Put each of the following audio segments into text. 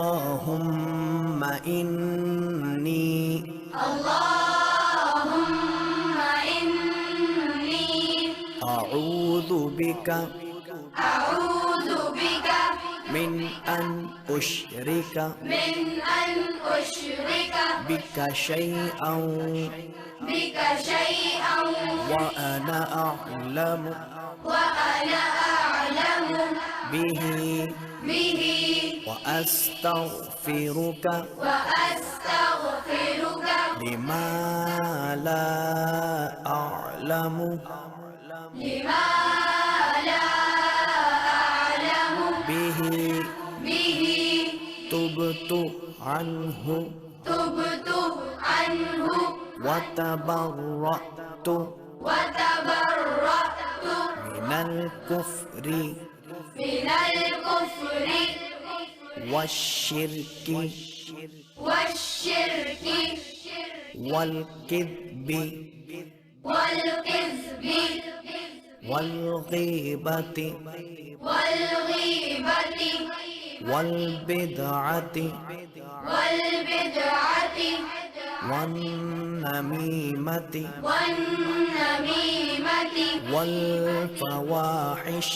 اللهم إني اللهم إني أعوذ بك أعوذ بك من أن أشرك من أن أشرك بك شيئا بك شيئا وأنا أعلم وأنا أعلم به به وأستغفرك وأستغفرك لما لا أعلم لما لا أعلم به به تبت عنه تبت عنه وتبرأت وتبرأت من الكفر من الكفر والشرك والشرك والكذب والكذب والغيبة والغيبة والبدعة والبدعة والنميمة والنميمة والفواحش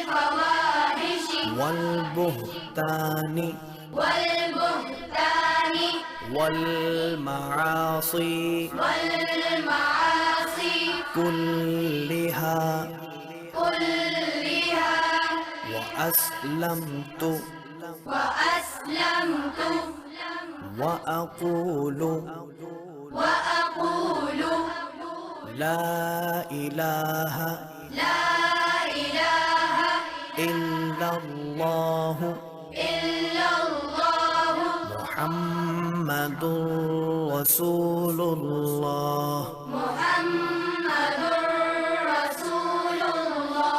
والفواحش والبهتان والبهتان والمعاصي والمعاصي كلها كلها وأسلمت وأسلمت وأقول وأقول لا إله لا إله إلا الله إلا الله محمد رسول الله محمد رسول الله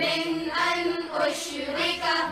من أن أشرك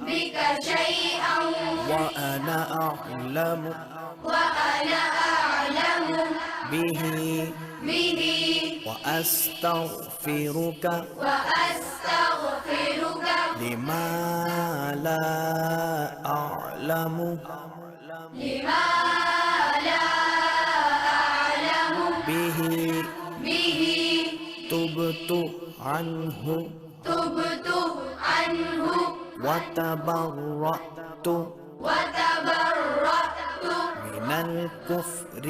بك شيئا وأنا أعلم وأنا أعلم به به وأستغفرك وأستغفرك لما لا أعلم لما لا أعلم به به تبت عنه تبت عنه وتبرأت وتبرأت من الكفر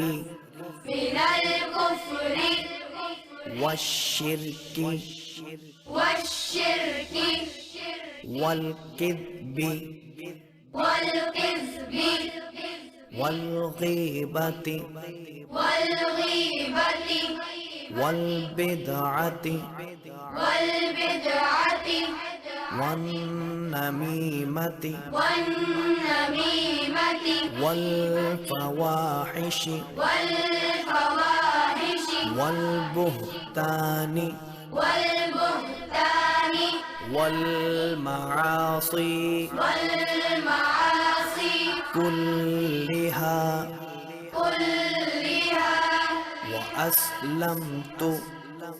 من الكفر والشرك والشرك والكذب والكذب والغيبة والغيبة والبدعة والبدعة والنميمة والنميمة والفواحش والفواحش والبهتان والبهتان والمعاصي والمعاصي كلها كلها وأسلمت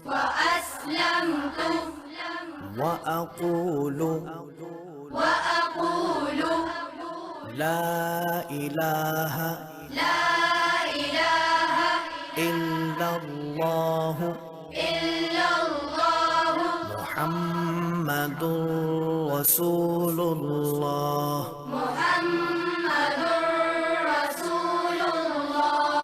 وأسلمت وأقول وأقول لا إله لا إله إلا الله إلا الله محمد رسول الله محمد رسول الله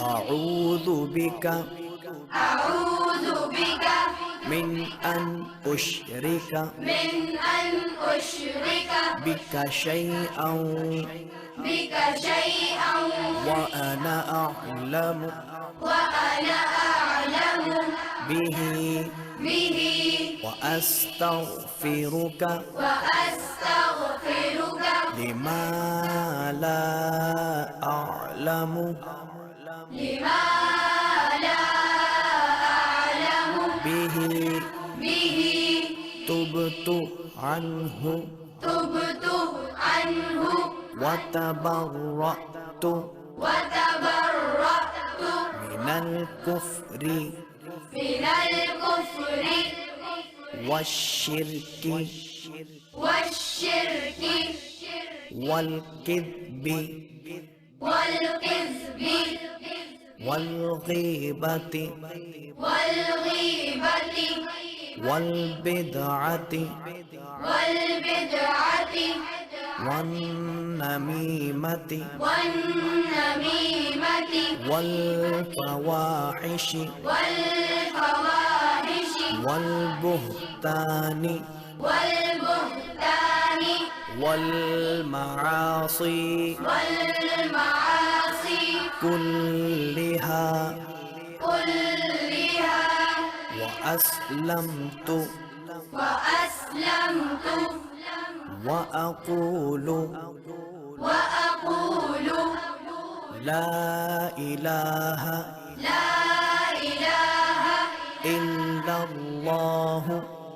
أعوذ بك أعوذ بك من أن أشرك من أن أشرك بك شيئا بك شيئا وأنا أعلم وأنا أعلم به به وأستغفرك وأستغفرك لما لا أعلم لما لا أعلم به به تبت عنه تبت عنه وتبرأت وتبرأت من الكفر من الكفر والشرك والشرك والكذب والكذب والغيبة والغيبة والبدعة والبدعة والنميمة والنميمة والفواحش والفواحش والبهتان والبهتان والمعاصي والمعاصي كلها كلها وأسلمت وأسلمت وأقول وأقول لا إله لا إله إلا الله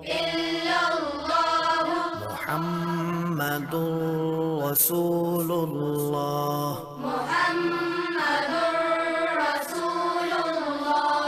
إلا الله محمد رسول الله محمد رسول الله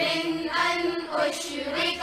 من أن أشرك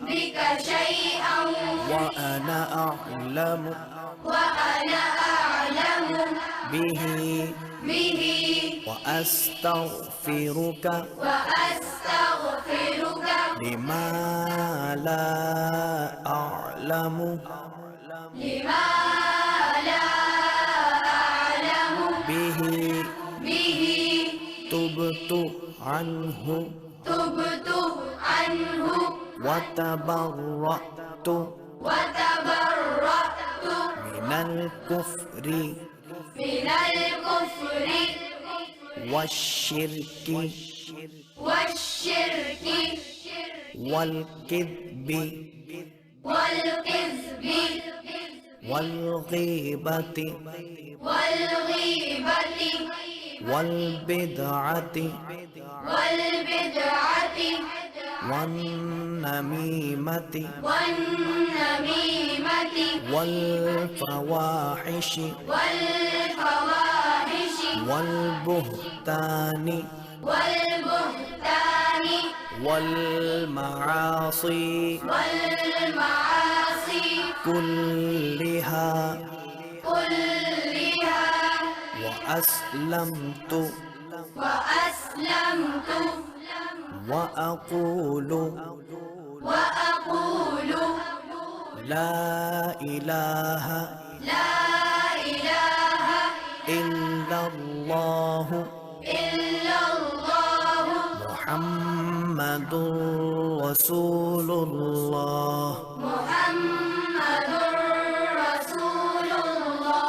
بك شيئا وأنا أعلم وأنا أعلم به به وأستغفرك وأستغفرك لما لا أعلم لما لا أعلم به به تبت عنه تبت عنه وتبرأت وتبرأت من الكفر من الكفر والشرك والشرك والكذب والكذب والغيبة والغيبة والبدعة والبدعة والنميمة والنميمة والفواحش والفواحش والبهتان والبهتان والمعاصي والمعاصي كلها كلها وأسلمت وأسلمت وأقول وأقول لا إله لا إله إلا الله إلا الله محمد رسول الله محمد رسول الله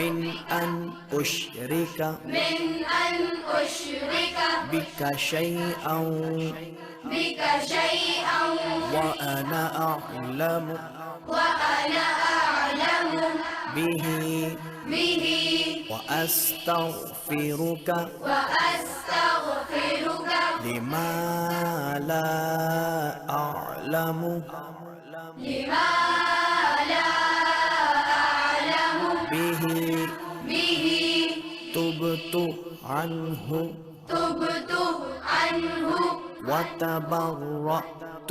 من أن أشرك من أن أشرك بك شيئا بك شيئا وأنا أعلم وأنا أعلم به به وأستغفرك وأستغفرك لما لا أعلم لما لا أعلم به به تبت عنه تبت عنه وتبرأت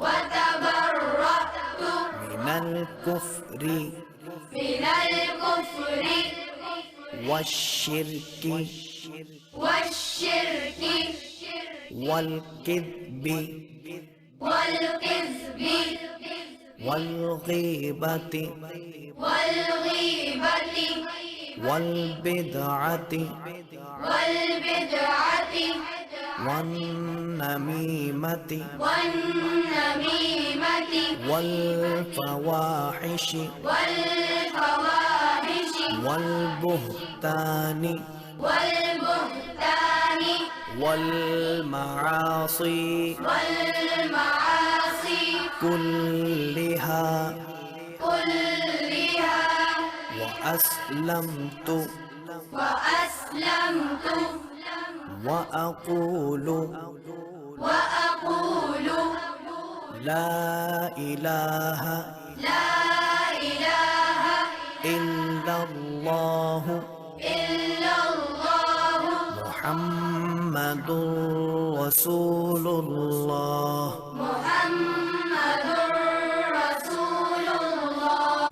وتبرأت من الكفر من الكفر والشرك والشرك والكذب والكذب والغيبة والغيبة والبدعة والبدعة والنميمة والنميمة والفواحش والفواحش والبهتان والبهتان والمعاصي والمعاصي كلها كلها وأسلمت وأسلمت وأقول وأقول لا إله لا إله إلا الله إلا الله محمد رسول الله محمد رسول الله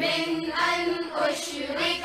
من أن أشرك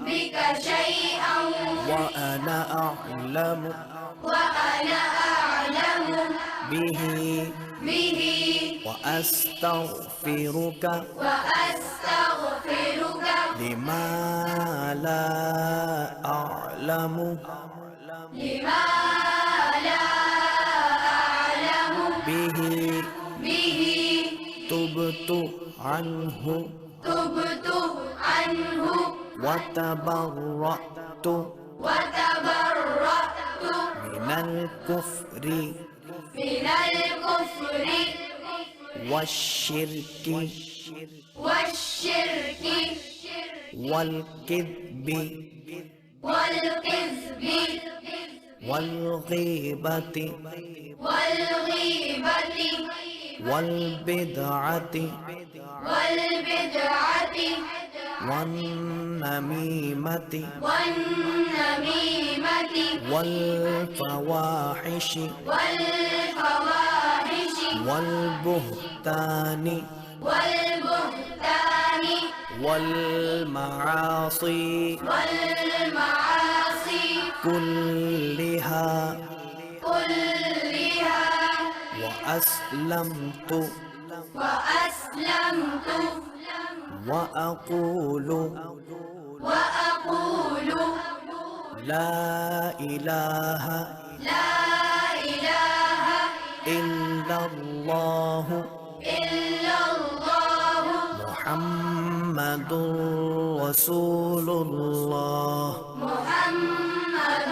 بك شيئا وأنا أعلم وأنا أعلم به به وأستغفرك وأستغفرك لما لا أعلم لما لا أعلم به به تبت عنه تبت عنه وتبرأت وتبرأت من الكفر من الكفر والشرك والشرك والكذب والكذب والغيبة والغيبة والبدعة والبدعة والنميمة والنميمة والفواحش والفواحش والبهتان والبهتان والمعاصي والمعاصي كلها كلها وأسلمت وأسلمت وأقول وأقول لا إله لا إله إلا الله إلا الله محمد رسول الله محمد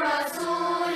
رسول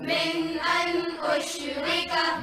من أن أشرك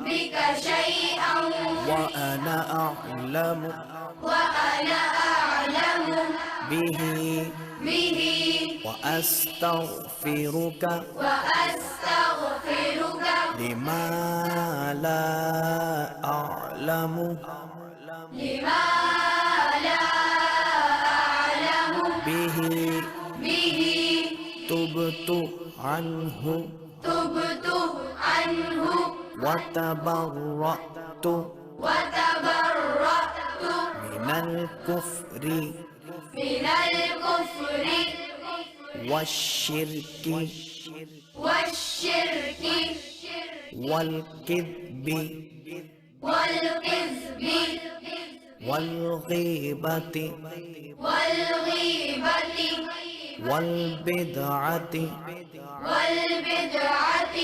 بك شيئا وأنا أعلم وأنا أعلم به به وأستغفرك وأستغفرك لما لا أعلم لما لا أعلم به به تبت عنه تبت عنه وتبرأت وتبرأت من الكفر من الكفر والشرك والشرك والكذب والكذب والغيبة والغيبة والبدعة والبدعة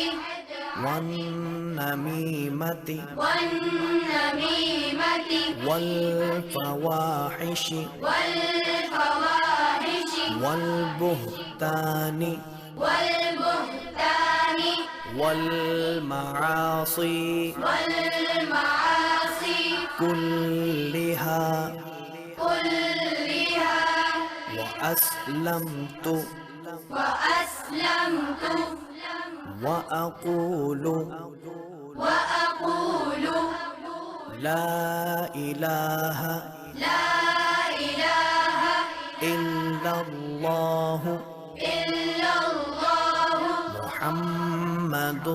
والنميمة والنميمة والفواحش والفواحش والبهتان والبهتان والمعاصي والمعاصي كلها كلها وأسلمت وأسلمت وأقول وأقول لا إله لا إله إلا الله إلا الله محمد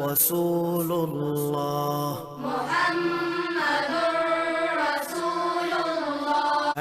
رسول الله محمد رسول الله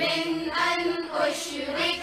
من أن أشرك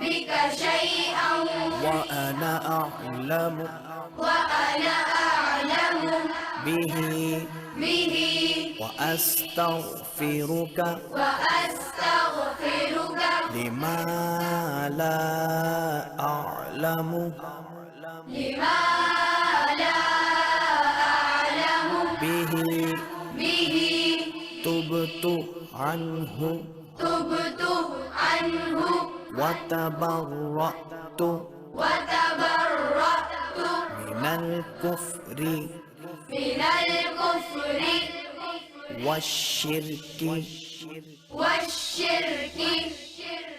بك شيئا وأنا أعلم وأنا أعلم به به وأستغفرك وأستغفرك لما لا أعلم لما لا أعلم به به تبت عنه تبت عنه وتبرأت وتبرأت من الكفر من الكفر والشرك والشرك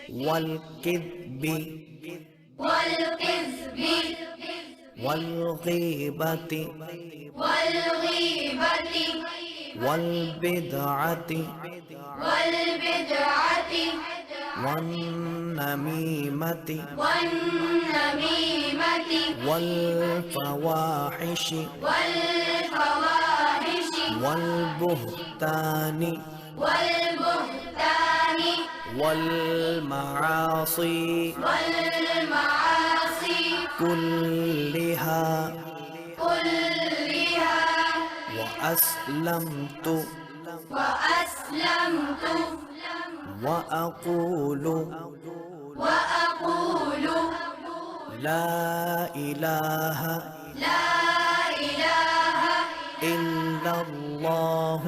والكذب والكذب والغيبة والغيبة والبدعة والبدعة والنميمة والنميمة والفواحش والفواحش والبهتان والبهتان والمعاصي والمعاصي كلها كلها وأسلمت وأسلمت وأقول وأقول لا إله لا إله إلا الله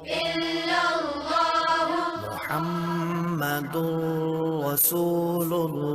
إلا الله محمد رسول الله